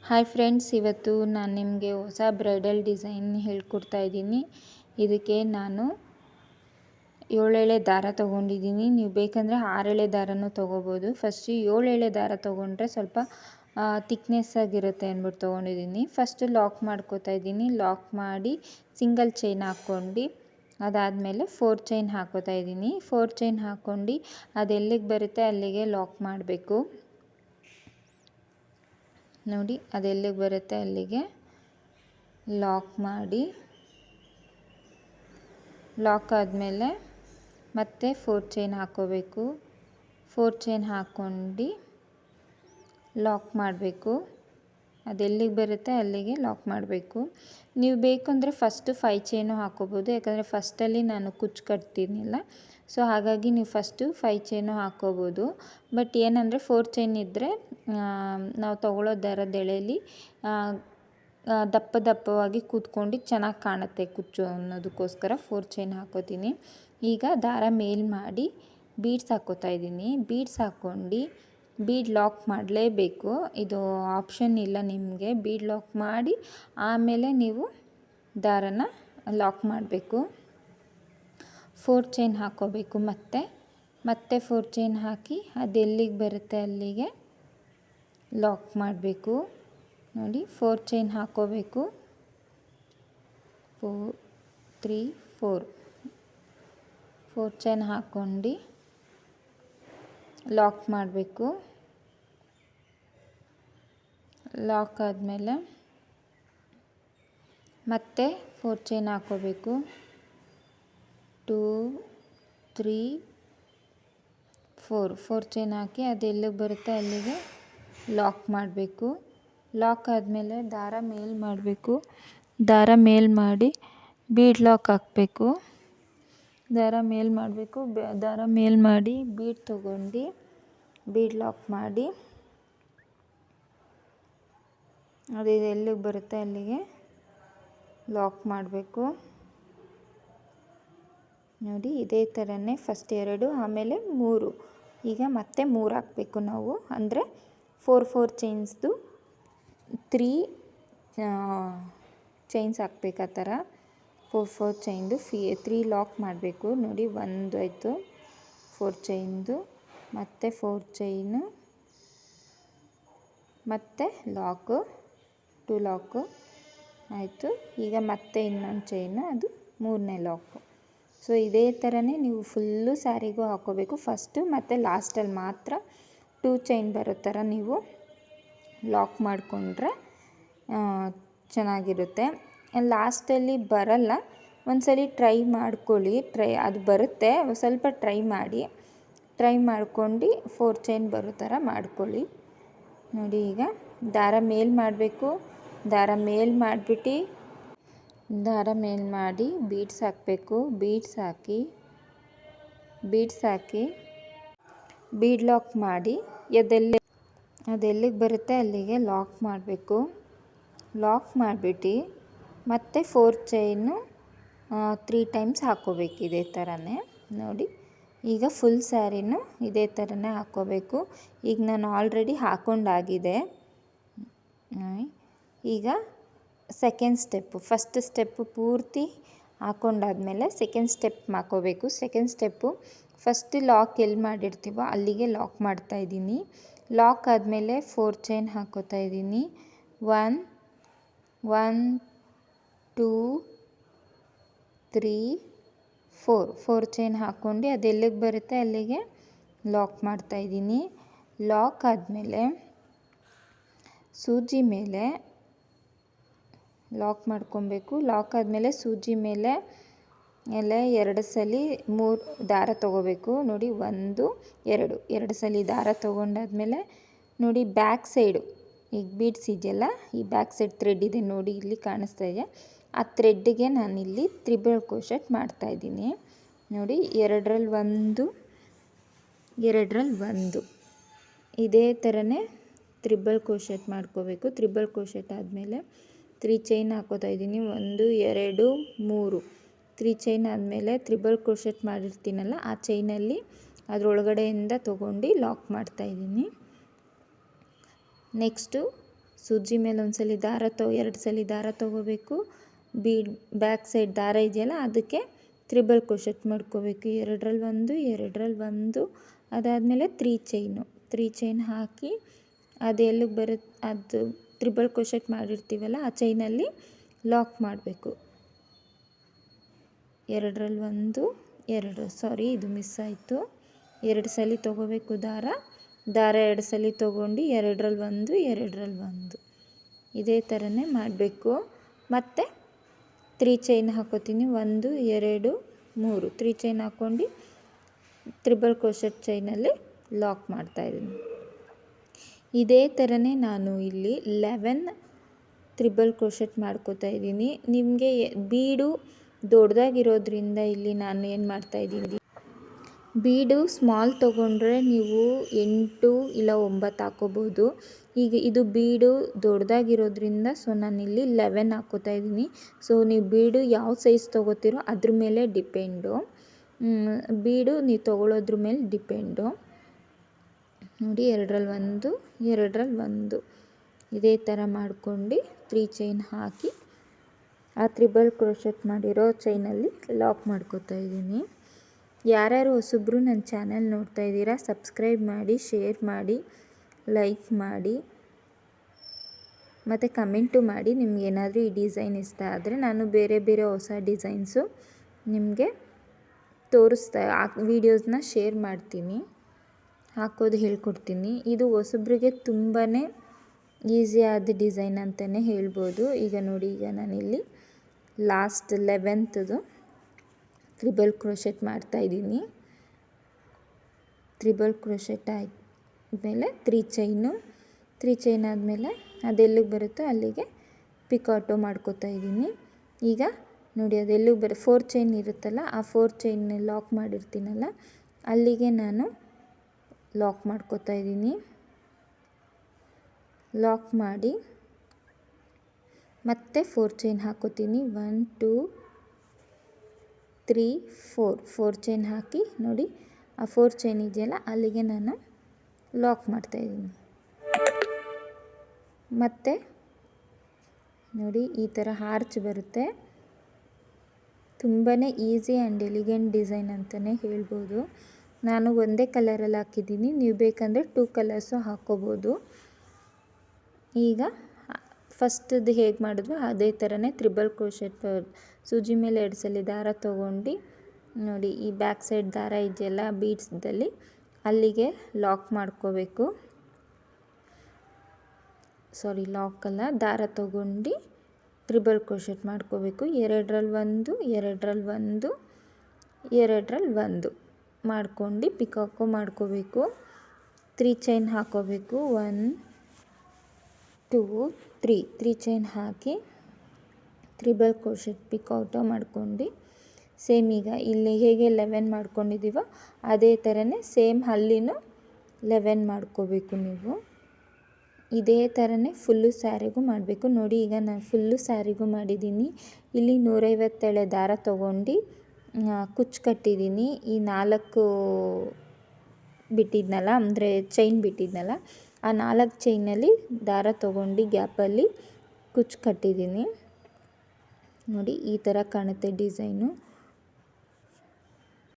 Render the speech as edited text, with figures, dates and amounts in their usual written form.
Hi friends, ಇವತ್ತು ನಾನು ನಿಮಗೆ ಹೊಸ ಬ್ರೈಡಲ್ ಡಿಸೈನ್ ಹೇಳ್ಕೊಡ್ತಾ ಇದ್ದೀನಿ. ಇದಕ್ಕೆ ನಾನು 7 ಎಳೆ ದಾರ ತೊಗೊಂಡಿದ್ದೀನಿ. ನೀವು ಬೇಕಂದರೆ 6 ಎಳೆ ದಾರನೂ ತೊಗೋಬೋದು. ಫಸ್ಟು 7 ಎಳೆ ದಾರ ತೊಗೊಂಡ್ರೆ ಸ್ವಲ್ಪ ಥಿಕ್ನೆಸ್ ಆಗಿರುತ್ತೆ ಅಂದ್ಬಿಟ್ಟು ತೊಗೊಂಡಿದ್ದೀನಿ. ಫಸ್ಟು ಲಾಕ್ ಮಾಡ್ಕೋತಾ ಇದ್ದೀನಿ. ಲಾಕ್ ಮಾಡಿ ಸಿಂಗಲ್ ಚೈನ್ ಹಾಕ್ಕೊಂಡು ಅದಾದಮೇಲೆ 4 ಚೈನ್ ಹಾಕೋತಾ ಇದ್ದೀನಿ. 4 ಚೈನ್ ಹಾಕ್ಕೊಂಡು ಅದೆಲ್ಲಿಗೆ ಬರುತ್ತೆ ಅಲ್ಲಿಗೆ ಲಾಕ್ ಮಾಡಬೇಕು. ನೋಡಿ, ಅದೆಲ್ಲಿಗೆ ಬರುತ್ತೆ ಅಲ್ಲಿಗೆ ಲಾಕ್ ಮಾಡಿ, ಲಾಕ್ ಆದಮೇಲೆ ಮತ್ತೆ 4 ಚೈನ್ ಹಾಕೋಬೇಕು. 4 ಚೈನ್ ಹಾಕ್ಕೊಂಡು ಲಾಕ್ ಮಾಡಬೇಕು. ಅದೆಲ್ಲಿಗೆ ಬರುತ್ತೆ ಅಲ್ಲಿಗೆ ಲಾಕ್ ಮಾಡಬೇಕು. ನೀವು ಬೇಕು ಅಂದರೆ ಫಸ್ಟು 5 ಚೈನು ಹಾಕೋಬೋದು, ಯಾಕಂದರೆ ಫಸ್ಟಲ್ಲಿ ನಾನು ಕುಚ್ಚು ಕಟ್ತೀನಿಲ್ಲ. ಸೊ ಹಾಗಾಗಿ ನೀವು ಫಸ್ಟು 5 ಚೈನು ಹಾಕ್ಕೋಬೋದು. ಬಟ್ ಏನಂದರೆ 4 ಚೈನ್ ಇದ್ದರೆ ನಾವು ತೊಗೊಳ್ಳೋ ದಾರದ ಎಳೆಯಲ್ಲಿ ದಪ್ಪವಾಗಿ ಕೂತ್ಕೊಂಡು ಚೆನ್ನಾಗಿ ಕಾಣುತ್ತೆ ಕುಚ್ಚು ಅನ್ನೋದಕ್ಕೋಸ್ಕರ 4 ಚೈನ್ ಹಾಕೋತೀನಿ. ಈಗ ದಾರ ಮೇಲ್ ಮಾಡಿ ಬೀಡ್ಸ್ ಹಾಕ್ಕೋತಾ ಇದ್ದೀನಿ. ಬೀಡ್ಸ್ ಹಾಕ್ಕೊಂಡು ಬೀಡ್ ಲಾಕ್ ಮಾಡಲೇಬೇಕು. ಇದು ಆಪ್ಷನ್ ಇಲ್ಲ ನಿಮಗೆ. ಬೀಡ್ ಲಾಕ್ ಮಾಡಿ ಆಮೇಲೆ ನೀವು ದಾರನ ಲಾಕ್ ಮಾಡಬೇಕು. 4 ಚೈನ್ ಹಾಕ್ಕೋಬೇಕು. ಮತ್ತೆ 4 ಚೈನ್ ಹಾಕಿ ಅದೆಲ್ಲಿಗೆ ಬರುತ್ತೆ ಅಲ್ಲಿಗೆ ಲಾಕ್ ಮಾಡಬೇಕು. ನೋಡಿ, 4 ಚೈನ್ ಹಾಕ್ಕೋಬೇಕು. 4 3 4 ಚೈನ್ ಹಾಕ್ಕೊಂಡು ಲಾಕ್ ಮಾಡಬೇಕು. ಲಾಕ್ ಆದಮೇಲೆ ಮತ್ತೆ 4 ಚೈನ್ ಹಾಕ್ಕೋಬೇಕು. 2 3 4 ಚೈನ್ ಹಾಕಿ ಅದೆಲ್ಲಿಗೆ ಬರುತ್ತೆ ಅಲ್ಲಿಗೆ ಲಾಕ್ ಮಾಡಬೇಕು. ಲಾಕ್ ಆದಮೇಲೆ ದಾರ ಮೇಲ್ ಮಾಡಬೇಕು. ದಾರ ಮೇಲ್ ಮಾಡಿ ಬೀಡ್ ಲಾಕ್ ಹಾಕಬೇಕು. ದಾರ ಮೇಲ್ ಮಾಡಬೇಕು. ದಾರ ಮೇಲ್ ಮಾಡಿ ಬೀಡ್ ತೊಗೊಂಡು ಬೀಡ್ ಲಾಕ್ ಮಾಡಿ ಅದು ಎಲ್ಲಿಗೆ ಬರುತ್ತೆ ಅಲ್ಲಿಗೆ ಲಾಕ್ ಮಾಡಬೇಕು. ನೋಡಿ, ಇದೇ ಥರನೇ ಫಸ್ಟ್ 2 ಆಮೇಲೆ 3. ಈಗ ಮತ್ತೆ 3 ಹಾಕಬೇಕು ನಾವು. ಅಂದರೆ 4 ಚೈನ್ಸ್ದು 3 ಚೈನ್ಸ್ ಹಾಕ್ಬೇಕು. ಆ ಥರ 4 ಚೈನ್ದು 3 ಲಾಕ್ ಮಾಡಬೇಕು. ನೋಡಿ, 1 ಆಯಿತು 4 ಚೈನ್ದು, ಮತ್ತು 4 ಚೈನು, ಮತ್ತು ಲಾಕು 2 ಲಾಕು ಆಯಿತು. ಈಗ ಮತ್ತೆ ಇನ್ನೊಂದು ಚೈನು, ಅದು 3ನೇ ಲಾಕು. ಸೊ ಇದೇ ಥರನೇ ನೀವು ಫುಲ್ಲು ಸ್ಯಾರಿಗೂ ಹಾಕ್ಕೋಬೇಕು. ಫಸ್ಟು ಮತ್ತು ಲಾಸ್ಟಲ್ಲಿ ಮಾತ್ರ 2 ಚೈನ್ ಬರೋ ಥರ ನೀವು ಲಾಕ್ ಮಾಡಿಕೊಂಡ್ರೆ ಚೆನ್ನಾಗಿರುತ್ತೆ. ಲಾಸ್ಟಲ್ಲಿ ಬರಲ್ಲ. ಒಂದ್ಸಲಿ ಟ್ರೈ ಮಾಡ್ಕೊಳ್ಳಿ. ಅದು ಬರುತ್ತೆ, ಸ್ವಲ್ಪ ಟ್ರೈ ಮಾಡ್ಕೊಂಡು 4 ಚೈನ್ ಬರೋ ಥರ ಮಾಡ್ಕೊಳ್ಳಿ. ನೋಡಿ, ಈಗ ದಾರ ಮೇಲ್ ಮಾಡಬೇಕು. ದಾರ ಮೇಲ್ ಮಾಡಿ ಬೀಡ್ಸ್ ಹಾಕಬೇಕು. ಬೀಡ್ಸ್ ಹಾಕಿ ಬೀಡ್ ಲಾಕ್ ಮಾಡಿ ಅದೆಲ್ಲಿಗೆ ಬರುತ್ತೆ ಅಲ್ಲಿಗೆ ಲಾಕ್ ಮಾಡಬೇಕು. ಲಾಕ್ ಮಾಡಿಬಿಟ್ಟು ಮತ್ತೆ 4 ಚೈನು 3 ಟೈಮ್ಸ್ ಹಾಕ್ಕೋಬೇಕು. ಇದೇ ಥರನೇ ನೋಡಿ. ಈಗ ಫುಲ್ ಸ್ಯಾರಿನೂ ಇದೇ ಥರನೇ ಹಾಕ್ಕೋಬೇಕು. ಈಗ ನಾನು ಆಲ್ರೆಡಿ ಹಾಕ್ಕೊಂಡಾಗಿದೆ. ಈಗ ಸೆಕೆಂಡ್ ಸ್ಟೆಪ್ಪು, ಫಸ್ಟ್ ಸ್ಟೆಪ್ಪು ಪೂರ್ತಿ ಹಾಕ್ಕೊಂಡಾದ್ಮೇಲೆ ಸೆಕೆಂಡ್ ಸ್ಟೆಪ್ ಹಾಕ್ಕೋಬೇಕು. ಸೆಕೆಂಡ್ ಸ್ಟೆಪ್ಪು ಫಸ್ಟ್ ಲಾಕ್ ಎಲ್ಲಿ ಮಾಡಿರ್ತೀವೋ ಅಲ್ಲಿಗೆ ಲಾಕ್ ಮಾಡ್ತಾಯಿದ್ದೀನಿ. ಲಾಕ್ ಆದಮೇಲೆ 4 ಚೈನ್ ಹಾಕ್ಕೋತಾ ಇದ್ದೀನಿ. 1 2 3 4 ಚೈನ್ ಹಾಕ್ಕೊಂಡು ಅದೆಲ್ಲಿಗೆ ಬರುತ್ತೆ ಅಲ್ಲಿಗೆ ಲಾಕ್ ಮಾಡ್ತಾಯಿದ್ದೀನಿ. ಲಾಕ್ ಆದಮೇಲೆ ಸೂಜಿ ಮೇಲೆ ಲಾಕ್ ಮಾಡ್ಕೊಬೇಕು. ಲಾಕ್ ಆದಮೇಲೆ ಸೂಜಿ ಮೇಲೆ 2 ಸಲ 3 ದಾರ ತೊಗೋಬೇಕು. ನೋಡಿ, 1 2 ಸಲ ದಾರ ತೊಗೊಂಡಾದ್ಮೇಲೆ ನೋಡಿ, ಬ್ಯಾಕ್ ಸೈಡು ಈಗ ಬೀಡ್ಸ್ ಇದೆಯಲ್ಲ, ಈ ಬ್ಯಾಕ್ ಸೈಡ್ ಥ್ರೆಡ್ ಇದೆ ನೋಡಿ, ಇಲ್ಲಿ ಕಾಣಿಸ್ತಾ ಇದೆ. ಆ ಥ್ರೆಡ್ಡಿಗೆ ನಾನಿಲ್ಲಿ ತ್ರಿಬಲ್ ಕ್ರೋಶೆಟ್ ಮಾಡ್ತಾಯಿದ್ದೀನಿ. ನೋಡಿ, 2ರಲ್ಲಿ 1 2ರಲ್ಲಿ 1 ಇದೇ ಥರನೇ ತ್ರಿಬಲ್ ಕ್ರೋಶೆಟ್ ಮಾಡ್ಕೋಬೇಕು. ತ್ರಿಬಲ್ ಕ್ರೋಶೆಟ್ ಆದಮೇಲೆ 3 ಚೈನ್ ಹಾಕೋತಾ ಇದ್ದೀನಿ. 1 2 3 3 ಚೈನ್ ಆದಮೇಲೆ ತ್ರಿಬಲ್ ಕ್ರೋಶೆಟ್ ಮಾಡಿರ್ತೀನಲ್ಲ, ಆ ಚೈನಲ್ಲಿ ಅದರೊಳಗಡೆಯಿಂದ ತೊಗೊಂಡು ಲಾಕ್ ಮಾಡ್ತಾಯಿದ್ದೀನಿ. ನೆಕ್ಸ್ಟು ಸೂಜಿ ಮೇಲೆ ಒಂದ್ಸಲಿ ಎರಡು ಸಲ ದಾರ ತೊಗೋಬೇಕು. ಬ್ಯಾಕ್ ಸೈಡ್ ದಾರ ಇದೆಯಲ್ಲ ಅದಕ್ಕೆ ತ್ರಿಬಲ್ ಕ್ರೋಶೆಟ್ ಮಾಡ್ಕೋಬೇಕು. ಎರಡರಲ್ಲಿ ಒಂದು ಅದಾದಮೇಲೆ 3 ಚೈನ್ ಹಾಕಿ ಅದು ಎಲ್ಲಿಗೆ ಬರುತ್ತೆ ಅದು ತ್ರಿಬಲ್ ಕ್ರೋಶೆಟ್ ಮಾಡಿರ್ತೀವಲ್ಲ ಆ ಚೈನಲ್ಲಿ ಲಾಕ್ ಮಾಡಬೇಕು. ಇದು ಮಿಸ್ ಆಯಿತು. 2 ಸಲ ತೊಗೋಬೇಕು ದಾರ 2 ಸಲ ತೊಗೊಂಡು ಎರಡರಲ್ಲಿ ಒಂದು ಇದೇ ಥರನೇ ಮಾಡಬೇಕು. ಮತ್ತು 3 ಚೈನ್ ಹಾಕೋತೀನಿ. 1 2 3 3 ಚೈನ್ ಹಾಕ್ಕೊಂಡು ತ್ರಿಬಲ್ ಕ್ರೋಶೆಟ್ ಚೈನಲ್ಲಿ ಲಾಕ್ ಮಾಡ್ತಾಯಿದ್ದೀನಿ. ಇದೇ ಥರನೇ ನಾನು ಇಲ್ಲಿ 11 ತ್ರಿಬಲ್ ಕ್ರೋಶೆಟ್ ಮಾಡ್ಕೋತಾ ಇದ್ದೀನಿ. ನಿಮಗೆ ಬೀಡು ದೊಡ್ಡದಾಗಿರೋದ್ರಿಂದ ಇಲ್ಲಿ ನಾನು ಏನು ಮಾಡ್ತಾಯಿದ್ದೀನಿ, ಬೀಡು ಸ್ಮಾಲ್ ತೊಗೊಂಡ್ರೆ ನೀವು 8 ಇಲ್ಲ 9 ಹಾಕೋಬೋದು. ಈಗ ಇದು ಬೀಡು ದೊಡ್ಡದಾಗಿರೋದ್ರಿಂದ ನಾನಿಲ್ಲಿ 11 ಹಾಕ್ಕೋತಾ ಇದ್ದೀನಿ. ನೀವು ಬೀಡು ಯಾವ ಸೈಜ್ ತೊಗೋತೀರೋ ಅದ್ರ ಮೇಲೆ ಡಿಪೆಂಡು. ಬೀಡು ನೀವು ತೊಗೊಳೋದ್ರ ಮೇಲೆ ಡಿಪೆಂಡು. ನೋಡಿ ಎರಡರಲ್ಲಿ ಒಂದು ಇದೇ ಥರ ಮಾಡ್ಕೊಂಡು 3 ಚೈನ್ ಹಾಕಿ ಆ ತ್ರಿಬಲ್ ಕ್ರೋಶೆಟ್ ಮಾಡಿರೋ ಚೈನಲ್ಲಿ ಲಾಕ್ ಮಾಡ್ಕೋತಾ ಇದ್ದೀನಿ. ಯಾರ್ಯಾರು ಹೊಸಬ್ರು ನನ್ನ ಚಾನಲ್ ನೋಡ್ತಾ ಇದ್ದೀರಾ ಸಬ್ಸ್ಕ್ರೈಬ್ ಮಾಡಿ, ಶೇರ್ ಮಾಡಿ, ಲೈಕ್ ಮಾಡಿ ಮತ್ತು ಕಮೆಂಟು ಮಾಡಿ. ನಿಮಗೇನಾದರೂ ಈ ಡಿಸೈನ್ ಇಷ್ಟ ಆದರೆ ನಾನು ಬೇರೆ ಹೊಸ ಡಿಸೈನ್ಸು ನಿಮಗೆ ವೀಡಿಯೋಸ್ನ ಶೇರ್ ಮಾಡ್ತೀನಿ, ಹಾಕೋದು ಹೇಳ್ಕೊಡ್ತೀನಿ. ಇದು ಹೊಸಬ್ರಿಗೆ ತುಂಬಾ ಈಸಿಯಾದ ಡಿಸೈನ್ ಅಂತಲೇ ಹೇಳ್ಬೋದು. ಈಗ ನೋಡಿ, ನಾನಿಲ್ಲಿ ಲಾಸ್ಟ್ 11ದು ತ್ರಿಬಲ್ ಕ್ರೋಶೆಟ್ ಮಾಡ್ತಾಯಿದ್ದೀನಿ. ತ್ರಿಬಲ್ ಕ್ರೋಶೆಟ್ ಆದಮೇಲೆ 3 ಚೈನ್ ಆದಮೇಲೆ ಅದೆಲ್ಲಿಗೆ ಬರುತ್ತೋ ಅಲ್ಲಿಗೆ ಪಿಕಾಟೋ ಮಾಡ್ಕೋತಾ ಇದ್ದೀನಿ. ಈಗ ನೋಡಿ ಅದೆಲ್ಲಿಗೆ 4 ಚೈನ್ ಇರುತ್ತಲ್ಲ ಆ 4 ಚೈನ್ ಲಾಕ್ ಮಾಡಿರ್ತೀನಲ್ಲ ಅಲ್ಲಿಗೆ ನಾನು ಲಾಕ್ ಮಾಡ್ಕೋತಾ ಇದ್ದೀನಿ. ಲಾಕ್ ಮಾಡಿ ಮತ್ತೆ 4 ಚೈನ್ ಹಾಕೋತೀನಿ. 1 2 3 4 ಚೈನ್ ಹಾಕಿ ನೋಡಿ ಆ 4 ಚೈನ್ ಇದೆಯಲ್ಲ ಅಲ್ಲಿಗೆ ನಾನು ಲಾಕ್ ಮಾಡ್ತಾಯಿದ್ದೀನಿ. ಮತ್ತು ನೋಡಿ ಈ ಥರ ಆರ್ಚ್ ಬರುತ್ತೆ. ತುಂಬಾ ಈಸಿ ಆ್ಯಂಡ್ ಎಲಿಗೆಂಟ್ ಡಿಸೈನ್ ಅಂತಲೇ ಹೇಳ್ಬೋದು. ನಾನು ಒಂದೇ ಕಲರಲ್ಲಿ ಹಾಕಿದ್ದೀನಿ, ನೀವು ಬೇಕಂದರೆ 2 ಕಲರ್ಸು ಹಾಕ್ಕೋಬೋದು. ಈಗ ಫಸ್ಟದು ಹೇಗೆ ಮಾಡಿದ್ವೋ ಅದೇ ಥರನೇ ತ್ರಿಬಲ್ ಕ್ರೋಶೆಟ್ ಸೂಜಿ ಮೇಲೆ 2 ಸಲ ದಾರ ತೊಗೊಂಡು ನೋಡಿ ಈ ಬ್ಯಾಕ್ ಸೈಡ್ ದಾರ ಇದೆಯಲ್ಲ ಬೀಡ್ಸ್ದಲ್ಲಿ ಅಲ್ಲಿಗೆ ಲಾಕ್ ಮಾಡ್ಕೋಬೇಕು. ದಾರ ತೊಗೊಂಡು ತ್ರಿಬಲ್ ಕ್ರೋಶೆಟ್ ಮಾಡ್ಕೋಬೇಕು. ಎರಡರಲ್ಲಿ ಒಂದು ಮಾಡ್ಕೊಂಡು ಪಿಕಾಕೋ ಮಾಡ್ಕೋಬೇಕು. 3 ಚೈನ್ ಹಾಕೋಬೇಕು. 1 2 3 ಚೈನ್ ಹಾಕಿ ತ್ರಿಬಲ್ ಕ್ರೋಶೆಟ್ ಪಿಕಾಟೋ ಮಾಡ್ಕೊಂಡು ಸೇಮ್ ಈಗ ಇಲ್ಲಿ ಹೇಗೆ 11 ಮಾಡ್ಕೊಂಡಿದ್ದೀವೋ ಅದೇ ಥರನೇ ಸೇಮ್ ಅಲ್ಲಿನೂ 11 ಮಾಡ್ಕೋಬೇಕು. ನೀವು ಇದೇ ಥರನೇ ಫುಲ್ಲು ಸ್ಯಾರಿಗೂ ಮಾಡಬೇಕು. ನೋಡಿ ಈಗ ನಾನು ಫುಲ್ಲು ಸ್ಯಾರಿಗೂ ಮಾಡಿದ್ದೀನಿ. ಇಲ್ಲಿ 150 ಎಳೆ ದಾರ ತೊಗೊಂಡು ಕುಚ್ಚು ಕಟ್ಟಿದ್ದೀನಿ. ಈ 4 ಬಿಟ್ಟಿದ್ನಲ್ಲ ಅಂದರೆ ಚೈನ್ ಬಿಟ್ಟಿದ್ನಲ್ಲ ಆ 4 ಚೈನಲ್ಲಿ ದಾರ ತೊಗೊಂಡು ಗ್ಯಾಪಲ್ಲಿ ಕುಚ್ಚು ಕಟ್ಟಿದ್ದೀನಿ. ನೋಡಿ ಈ ಥರ ಕಾಣುತ್ತೆ ಡಿಸೈನು.